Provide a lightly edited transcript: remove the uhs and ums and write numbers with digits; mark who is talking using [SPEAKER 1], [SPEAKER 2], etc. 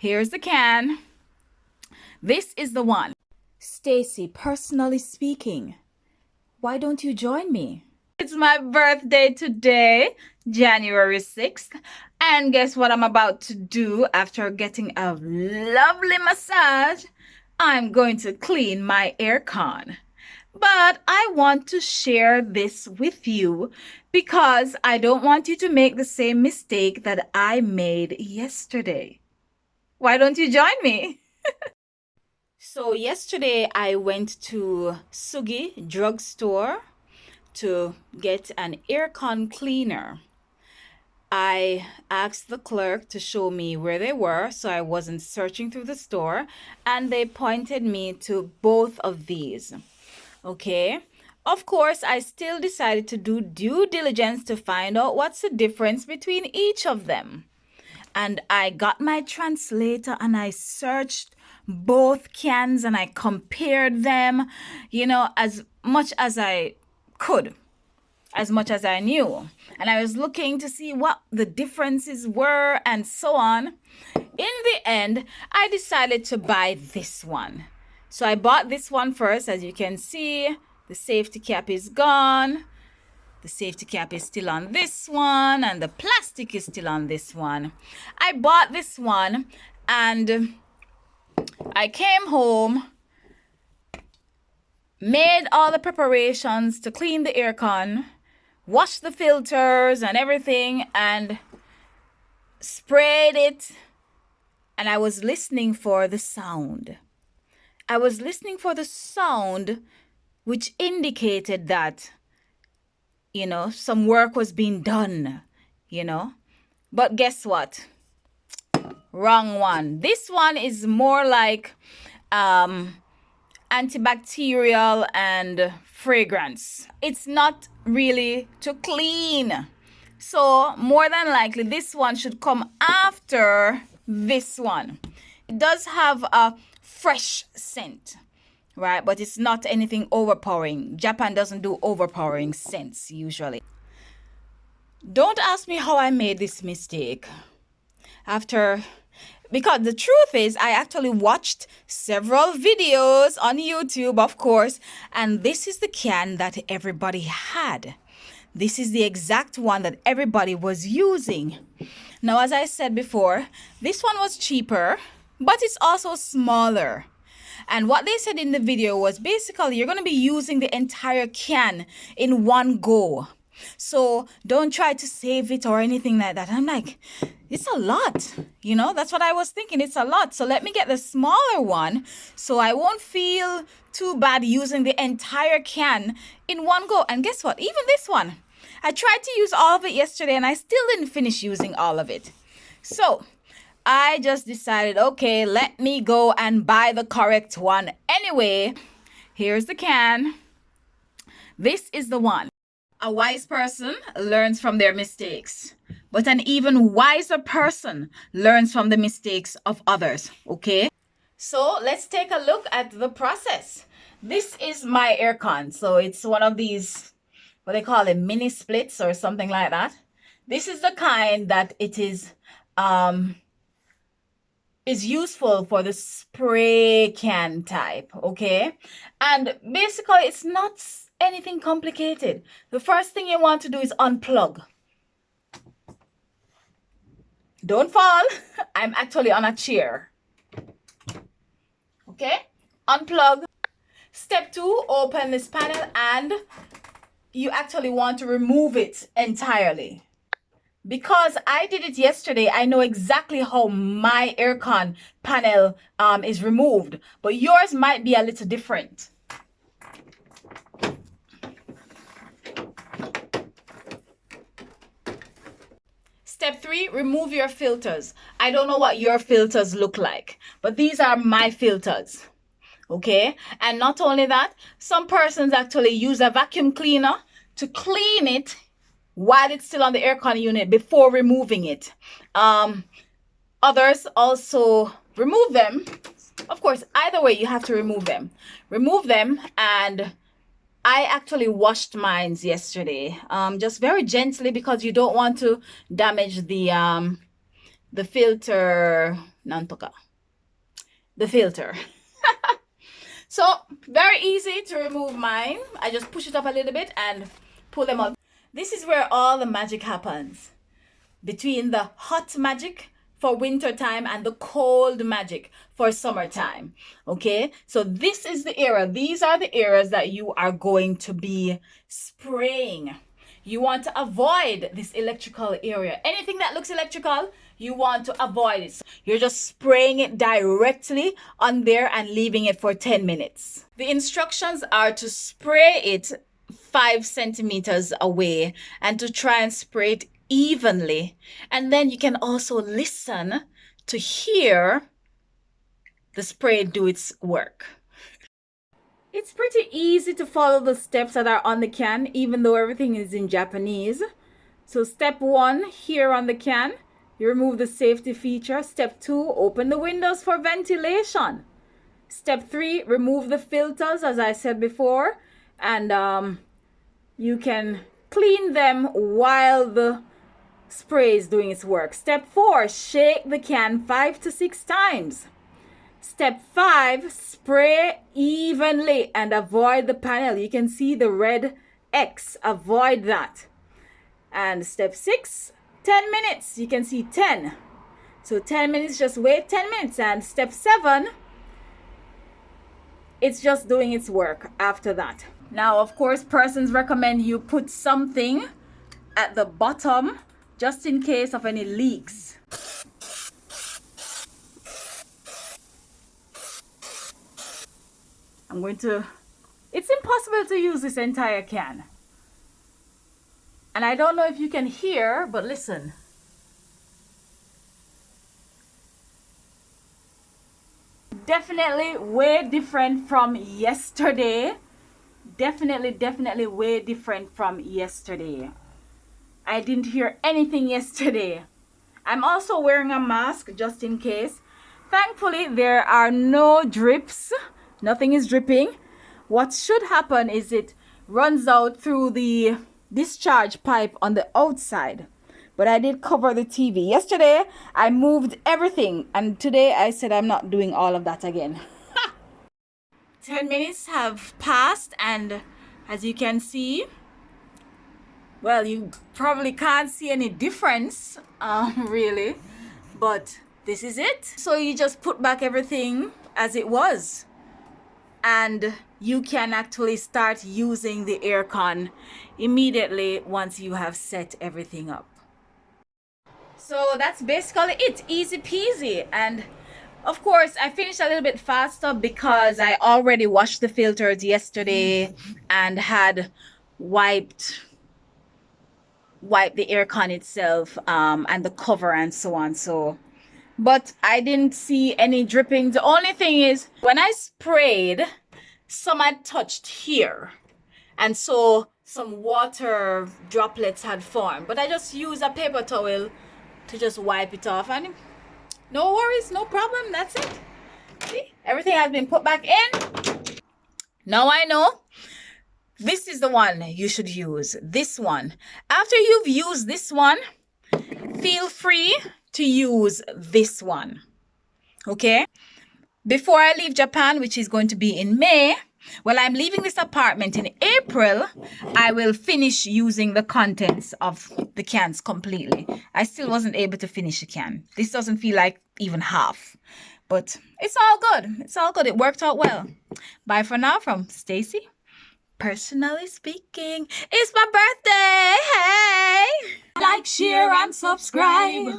[SPEAKER 1] Here's the can. This is the one. Stacy, personally speaking, why don't you join me? It's my birthday today, January 6th. And guess what I'm about to do after getting a lovely massage? I'm going to clean my aircon. But I want to share this with you because I don't want you to make the same mistake that I made yesterday. Why don't you join me? So yesterday I went to Sugi drugstore to get an aircon cleaner. I asked the clerk to show me where they were so I wasn't searching through the store, and they pointed me to both of these. Okay. Of course, I still decided to do due diligence to find out what's the difference between each of them. And I got my translator and I searched both cans and I compared them, as much as I could, as much as I knew. And I was looking to see what the differences were and so on. In the end, I decided to buy this one. So I bought this one first. As you can see, the safety cap is gone. The safety cap is still on this one, and the plastic is still on this one. I bought this one, and I came home, made all the preparations to clean the aircon, washed the filters and everything, and sprayed it. And I was listening for the sound. I was listening for the sound which indicated that some work was being done, But guess what? Wrong one. This one is more like antibacterial and fragrance. It's not really to clean. So more than likely, this one should come after this one. It does have a fresh scent. Right, but it's not anything overpowering. Japan doesn't do overpowering scents usually. Don't ask me how I made this mistake. Because the truth is, I actually watched several videos on YouTube, of course, and this is the can that everybody had. This is the exact one that everybody was using. Now, as I said before, this one was cheaper, but it's also smaller. And what they said in the video was basically you're going to be using the entire can in one go. So don't try to save it or anything like that. I'm like, it's a lot. That's what I was thinking. It's a lot. So let me get the smaller one so I won't feel too bad using the entire can in one go. And guess what? Even this one, I tried to use all of it yesterday and I still didn't finish using all of it. So I just decided, okay, let me go and buy the correct one anyway. Here's the can. This is the one. A wise person learns from their mistakes, but an even wiser person learns from the mistakes of others, okay? So let's take a look at the process. This is my aircon. So it's one of these, what they call it, mini splits or something like that. This is the kind that it is useful for the spray can type, okay? And basically it's not anything complicated. The first thing you want to do is unplug. Don't fall. I'm actually on a chair. Okay? Unplug. Step 2, open this panel and you actually want to remove it entirely. Because I did it yesterday, I know exactly how my aircon panel is removed, but yours might be a little different. Step 3, remove your filters. I don't know what your filters look like, but these are my filters. Okay? And not only that, some persons actually use a vacuum cleaner to clean it while it's still on the aircon unit before removing it. Others also remove them. Of course, either way, you have to remove them. Remove them, and I actually washed mine yesterday, just very gently because you don't want to damage the filter nantoka. The filter. So very easy to remove mine. I just push it up a little bit and pull them out. This is where all the magic happens. Between the hot magic for winter time and the cold magic for summertime. Okay, so this is the area. These are the areas that you are going to be spraying. You want to avoid this electrical area. Anything that looks electrical, you want to avoid it. You're just spraying it directly on there and leaving it for 10 minutes. The instructions are to spray it 5 centimeters away and to try and spray it evenly. And then you can also listen to hear the spray do its work. It's pretty easy to follow the steps that are on the can, even though everything is in Japanese. So step 1, here on the can, you remove the safety feature. Step 2, open the windows for ventilation. Step 3, remove the filters, as I said before, and you can clean them while the spray is doing its work. Step 4, shake the can 5 to 6 times. Step 5, spray evenly and avoid the panel. You can see the red X. Avoid that. And step 6, 10 minutes. You can see 10. So 10 minutes, just wait 10 minutes. And step 7, it's just doing its work after that. Now, of course, persons recommend you put something at the bottom just in case of any leaks. It's impossible to use this entire can. And I don't know if you can hear, but listen. Definitely way different from yesterday. Definitely way different from yesterday. I didn't hear anything yesterday. I'm also wearing a mask just in case. Thankfully, there are no drips. Nothing is dripping. What should happen is it runs out through the discharge pipe on the outside. But I did cover the TV. Yesterday, I moved everything. And today, I said I'm not doing all of that again. 10 minutes have passed. And as you can see, well, you probably can't see any difference, really. But this is it. So you just put back everything as it was. And you can actually start using the aircon immediately once you have set everything up. So that's basically it. Easy peasy. And of course, I finished a little bit faster because I already washed the filters yesterday and had wiped the aircon itself and the cover and so on. So but I didn't see any dripping. The only thing is when I sprayed, some had touched here. And so some water droplets had formed. But I just used a paper towel to just wipe it off. And no worries, no problem. That's it. See, everything has been put back in. Now I know. This is the one you should use. This one. After you've used this one, feel free to use this one. Okay? Before I leave Japan, which is going to be in May, well, I'm leaving this apartment in April, I will finish using the contents of the cans completely. I still wasn't able to finish a can. This doesn't feel like even half. But it's all good. It's all good. It worked out well. Bye for now from Stacy. Personally speaking, it's my birthday. Hey! Like, share, and subscribe.